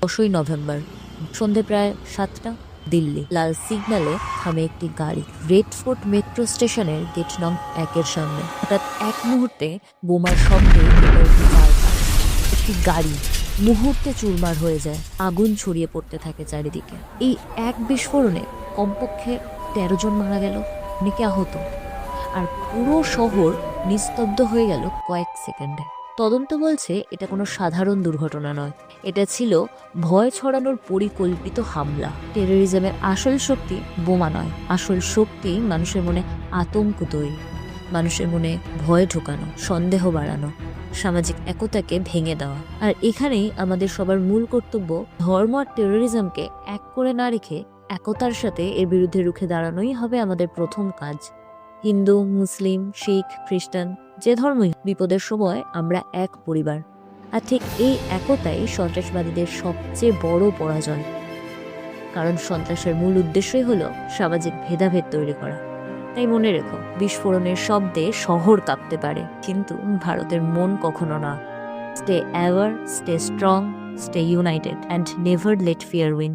10ই November সন্ধে প্রায় 7টা। দিল্লি লাল সিগন্যালে থামে একটি গাড়ি রেড ফোর্ট মেট্রো স্টেশনের গেট নং 1-এর সামনে। হঠাৎ এক মুহূর্তে বোমার শব্দে কেঁপে ওঠে চারপাশ। একটি গাড়ি মুহূর্তে চুরমার হয়ে যায়, আগুন ছড়িয়ে পড়তে থাকে চারিদিকে। এই এক বিস্ফোরণে কমপক্ষে 13 জন মারা গেল, অনেকে আহত, আর পুরো শহর নিস্তব্ধ হয়ে গেল কয়েক সেকেন্ডে। তদন্ত বলছে এটা কোনো সাধারণ দুর্ঘটনা নয়, এটা ছিল ভয় ছড়ানোর পরিকল্পিত হামলা। টেরোরিজমের আসল শক্তি বোমা নয়, আসল শক্তি মানুষের মনে আতঙ্ক তৈরি, মানুষের মনে ভয় ঢোকানো, সন্দেহ বাড়ানো, সামাজিক একতাকে ভেঙে দেওয়া। আর এখানেই আমাদের সবার মূল কর্তব্য, ধর্ম আর টেরোরিজমকে এক করে না রেখে একতার সাথে এর বিরুদ্ধে রুখে দাঁড়ানোই হবে আমাদের প্রথম কাজ। হিন্দু, মুসলিম, শিখ, খ্রিস্টান, যে ধর্মই, বিপদের সময় আমরা এক পরিবার। আর ঠিক এই একতাই সন্ত্রাসবাদীদের সবচেয়ে বড় পরাজয়। কারণ সন্ত্রাসের মূল উদ্দেশ্যই হলো সামাজিক ভেদাভেদ তৈরি করা। তাই মনে রেখো, বিস্ফোরণের শব্দে শহর কাঁপতে পারে, কিন্তু ভারতের মন কখনো না। Stay ever, stay strong, stay united, and never let fear win.